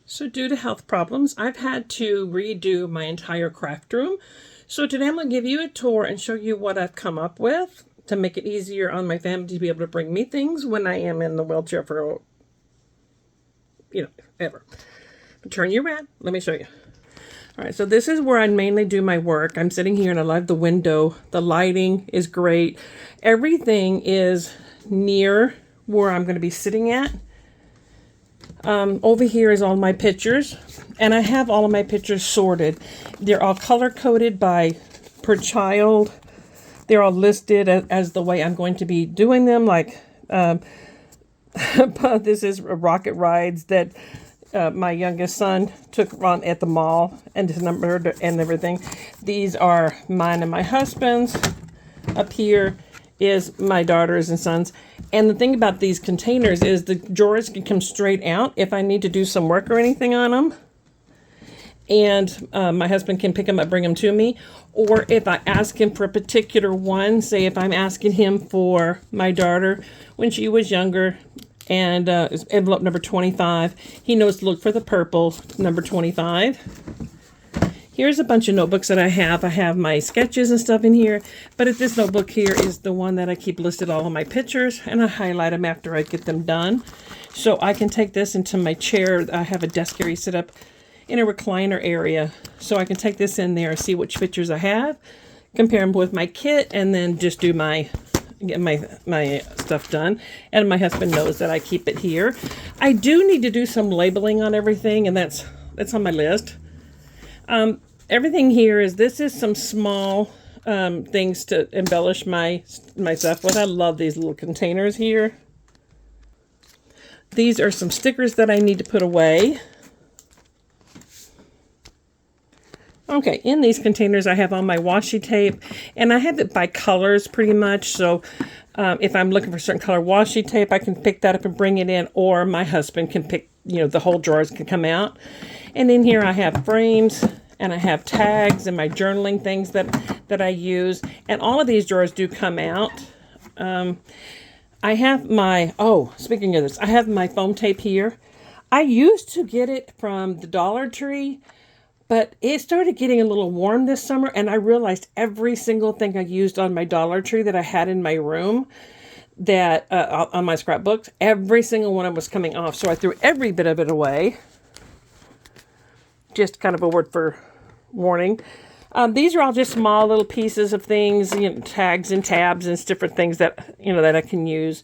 So due to health problems, I've had to redo my entire craft room. So today I'm going to give you a tour and show you what I've come up with to make it easier on my family to be able to bring me things when I am in the wheelchair for, ever. Turn you around. Let me show you. All right, so this is where I mainly do my work. I'm sitting here and I love the window. The lighting is great. Everything is near where I'm going to be sitting at. Over here is all my pictures, and I have all of my pictures sorted. They're all color-coded per child. They're all listed as the way I'm going to be doing them. Like, this is rocket rides that my youngest son took on at the mall, and his number and everything. These are mine and my husband's. Up here is my daughters and sons. And the thing about these containers is the drawers can come straight out if I need to do some work or anything on them. And my husband can pick them up, bring them to me. Or if I ask him for a particular one, say if I'm asking him for my daughter when she was younger, and envelope number 25, he knows to look for the purple number 25. Here's a bunch of notebooks that I have. I have my sketches and stuff in here, but this notebook here is the one that I keep listed all of my pictures, and I highlight them after I get them done. So I can take this into my chair. I have a desk area set up in a recliner area, so I can take this in there and see which pictures I have, compare them with my kit, and then just do get my stuff done. And my husband knows that I keep it here. I do need to do some labeling on everything, and that's on my list. Everything here this is some small things to embellish my stuff with. I love these little containers here. These are some stickers that I need to put away. Okay, in these containers I have all my washi tape, and I have it by colors pretty much. So if I'm looking for certain color washi tape, I can pick that up and bring it in, or my husband can pick, the whole drawers can come out. And in here I have frames, and I have tags and my journaling things that I use. And all of these drawers do come out. I have speaking of this, I have my foam tape here. I used to get it from the Dollar Tree, but it started getting a little warm this summer, and I realized every single thing I used on my Dollar Tree that I had in my room, that on my scrapbooks, every single one of them was coming off. So I threw every bit of it away. Just kind of a word for warning. These are all just small little pieces of things, tags and tabs and different things that, that I can use.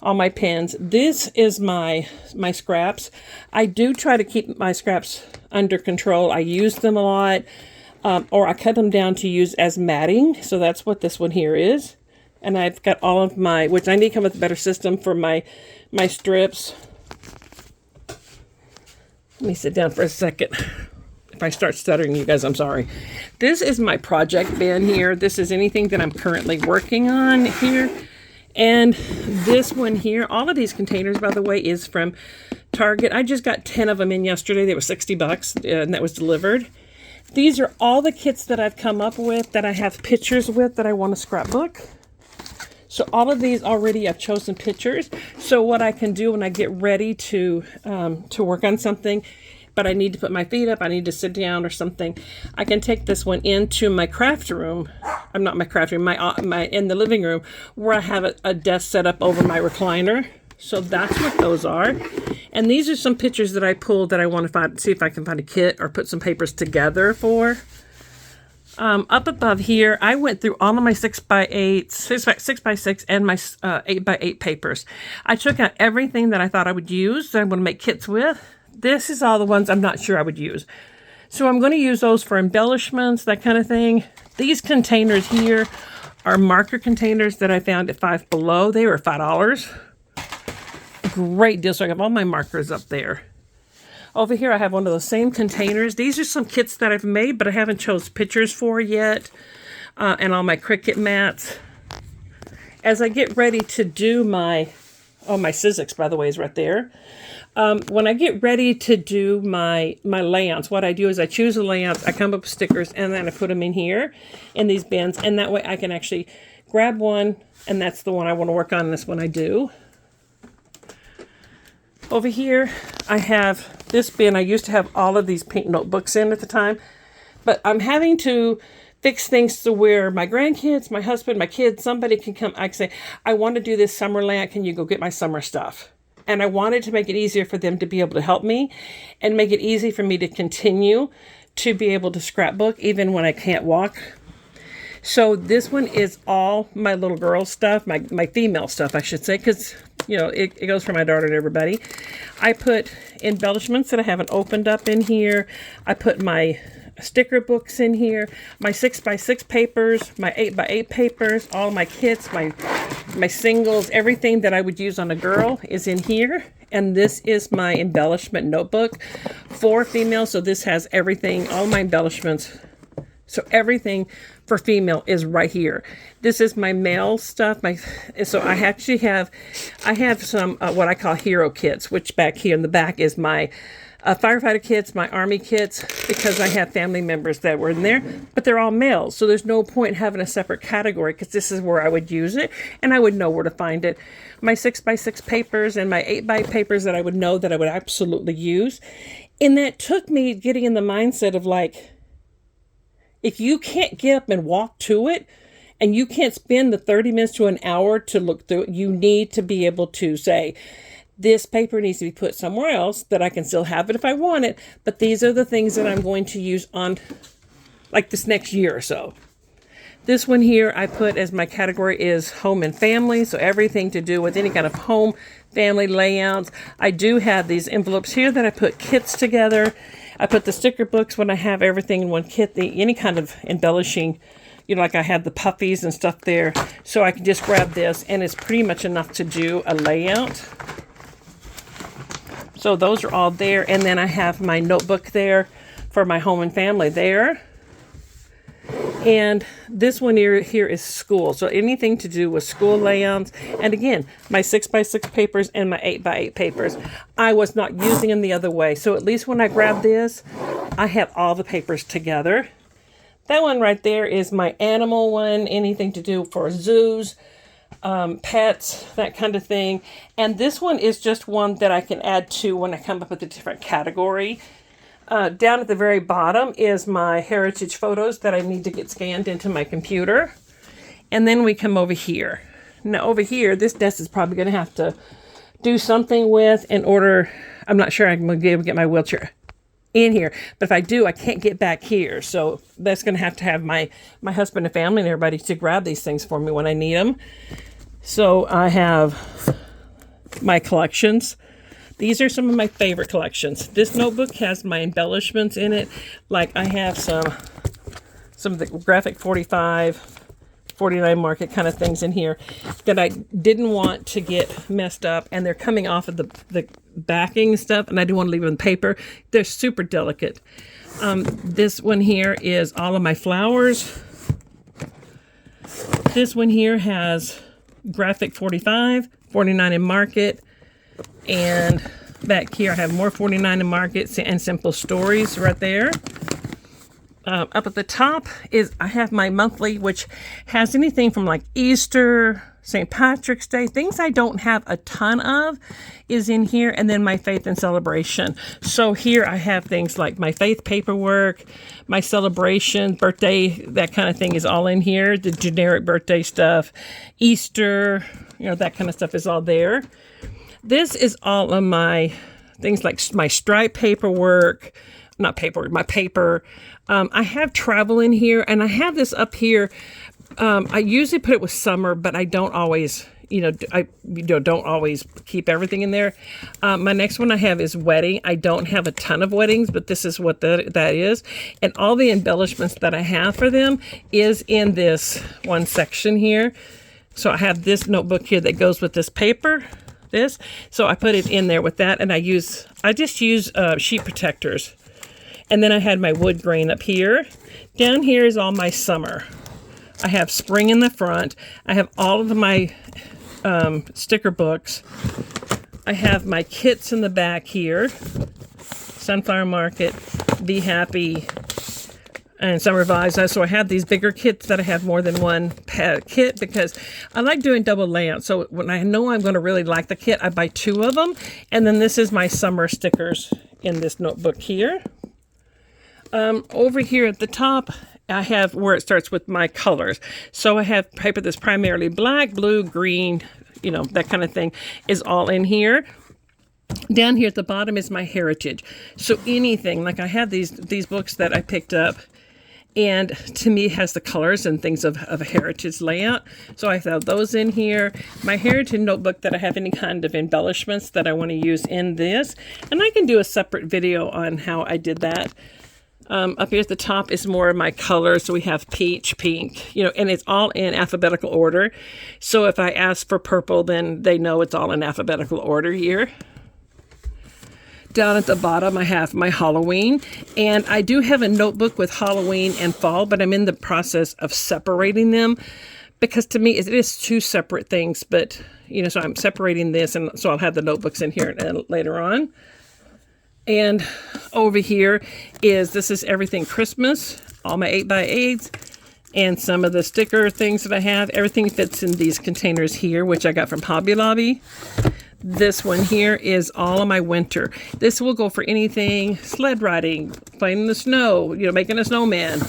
All my pens. This is my scraps. I do try to keep my scraps under control. I use them a lot, or I cut them down to use as matting. So that's what this one here is. And I've got all of which I need to come up with a better system for my strips. Let me sit down for a second. If I start stuttering, you guys, I'm sorry. This is my project bin here. This is anything that I'm currently working on here. And this one here, all of these containers, by the way, is from Target. I just got 10 of them in yesterday. They were $60, and that was delivered. These are all the kits that I've come up with, that I have pictures with, that I want to scrapbook. So all of these already, I've chosen pictures. So what I can do when I get ready to work on something, but I need to put my feet up, I need to sit down or something, I can take this one into my craft room. I'm not my craft room, my in the living room, where I have a desk set up over my recliner. So that's what those are. And these are some pictures that I pulled that I want to see if I can find a kit or put some papers together for. Up above here, I went through all of my 6x8, 6x6, and my 8x8 papers. I took out everything that I thought I would use, that I'm going to make kits with. This is all the ones I'm not sure I would use. So I'm going to use those for embellishments, that kind of thing. These containers here are marker containers that I found at Five Below. They were $5. Great deal. So I have all my markers up there. Over here I have one of those same containers. These are some kits that I've made, but I haven't chose pictures for yet. And all my Cricut mats. As I get ready to do my Sizzix, by the way, is right there. When I get ready to do my layouts, what I do is I choose the layouts, I come up with stickers, and then I put them in here, in these bins, and that way I can actually grab one, and that's the one I want to work on, and this one I do. Over here, I have This bin, I used to have all of these pink notebooks in at the time, but I'm having to fix things to where my grandkids, my husband, my kids, somebody can come. I can say, I want to do this summer layout. Can you go get my summer stuff? And I wanted to make it easier for them to be able to help me and make it easy for me to continue to be able to scrapbook even when I can't walk. So this one is all my little girl stuff, my female stuff, I should say, because, you know, it goes for my daughter and everybody. I put embellishments that I haven't opened up in here. I put my sticker books in here, my 6x6 papers, my 8x8 papers, all my kits, my singles, everything that I would use on a girl is in here. And this is my embellishment notebook for females. So this has everything, all my embellishments. So everything for female is right here. This is my male stuff. So I actually have some what I call hero kits, which back here in the back is my firefighter kits, my army kits, because I have family members that were in there, but they're all males. So there's no point having a separate category because this is where I would use it and I would know where to find it. My 6x6 papers and my 8x papers that I would know that I would absolutely use. And that took me getting in the mindset of like, if you can't get up and walk to it, and you can't spend the 30 minutes to an hour to look through it, you need to be able to say, this paper needs to be put somewhere else that I can still have it if I want it, but these are the things that I'm going to use on like this next year or so. This one here I put as my category is home and family, so everything to do with any kind of home, family layouts. I do have these envelopes here that I put kits together. I put the sticker books when I have everything in one kit, any kind of embellishing, you know, like I have the puppies and stuff there. So I can just grab this and it's pretty much enough to do a layout. So those are all there. And then I have my notebook there for my home and family there. And this one here is school. So anything to do with school layouts. And again, my 6x6 papers and my 8x8 papers. I was not using them the other way. So at least when I grab this, I have all the papers together. That one right there is my animal one. Anything to do for zoos, pets, that kind of thing. And this one is just one that I can add to when I come up with a different category. Down at the very bottom is my heritage photos that I need to get scanned into my computer. And then we come over here. Now over here, this desk is probably going to have to do something with in order, I'm not sure I'm going to be able to get my wheelchair in here. But if I do, I can't get back here. So that's going to have my husband and family and everybody to grab these things for me when I need them. So I have my collections. These are some of my favorite collections. This notebook has my embellishments in it. Like I have some of the graphic 45, 49 market kind of things in here that I didn't want to get messed up. And they're coming off of the backing and stuff. And I didn't want to leave them in paper. They're super delicate. This one here is all of my flowers. This one here has graphic 45, 49 in market. And back here I have more 49 in markets and simple stories right there. Up at the top is I have my monthly, which has anything from like Easter, St. Patrick's Day, things I don't have a ton of is in here. And then my faith and celebration. So here I have things like my faith paperwork, my celebration, birthday, that kind of thing is all in here. The generic birthday stuff, Easter, you know, that kind of stuff is all there. This is all of my things like my stripe paperwork, not paperwork, my paper. I have travel in here, and I have this up here. I usually put it with summer, but I don't always, don't always keep everything in there. My next one I have is wedding. I don't have a ton of weddings, but this is what that is. And all the embellishments that I have for them is in this one section here. So I have this notebook here that goes with this paper. So I put it in there with that, and I just use sheet protectors. And then I had my wood grain up here. Down here is all my summer. I have spring in the front. I have all of my sticker books. I have my kits in the back here. Sunflower Market, Be Happy, and Summer Vibes. So I have these bigger kits that I have more than one kit because I like doing double layout. So when I know I'm going to really like the kit, I buy two of them. And then this is my summer stickers in this notebook here. Over here at the top, I have where it starts with my colors. So I have paper that's primarily black, blue, green, you know, that kind of thing is all in here. Down here at the bottom is my heritage. So anything, like I have these books that I picked up, and to me it has the colors and things of a heritage layout. So I have those in here. My heritage notebook that I have any kind of embellishments that I want to use in this. And I can do a separate video on how I did that. Up here at the top is more of my colors. So we have peach, pink, you know, and it's all in alphabetical order. So if I ask for purple, then they know it's all in alphabetical order here. Down at the bottom, I have my Halloween, and I do have a notebook with Halloween and fall, but I'm in the process of separating them because to me, it is two separate things, but, you know, so I'm separating this, and so I'll have the notebooks in here later on. And over here this is everything Christmas, all my 8x8s, and some of the sticker things that I have. Everything fits in these containers here, which I got from Hobby Lobby. This one here is all of my winter. This will go for anything, sled riding, playing in the snow, you know, making a snowman.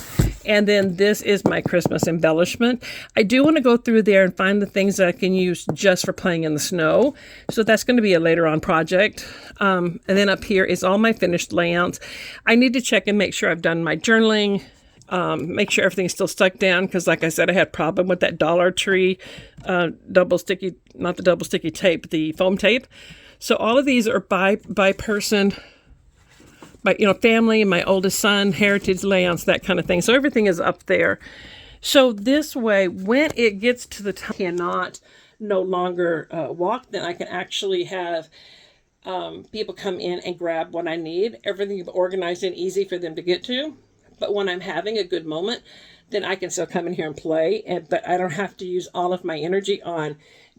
And then this is my Christmas embellishment. I do want to go through there and find the things that I can use just for playing in the snow. So that's going to be a later on project. And then up here is all my finished layouts. I need to check and make sure I've done my journaling. Make sure everything's still stuck down because, like I said, I had a problem with that Dollar Tree double sticky, not the double sticky tape, the foam tape. So all of these are by person, by, you know, family, my oldest son, heritage layouts, that kind of thing. So everything is up there. So this way, when it gets to the time I cannot no longer walk, then I can actually have people come in and grab what I need. Everything is organized and easy for them to get to. But when I'm having a good moment, then I can still come in here and play, but I don't have to use all of my energy on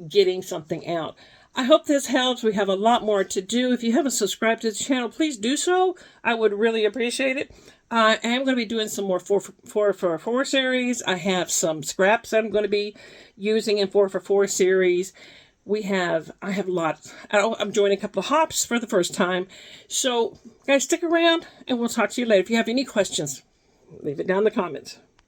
getting something out. I hope this helps. We have a lot more to do. If you haven't subscribed to the channel, please do so. I would really appreciate it. I am going to be doing some more 4x4 series. I have some scraps that I'm going to be using in 4x4 series. I have lots. I'm joining a couple of hops for the first time. So, guys, stick around, and we'll talk to you later. If you have any questions, leave it down in the comments.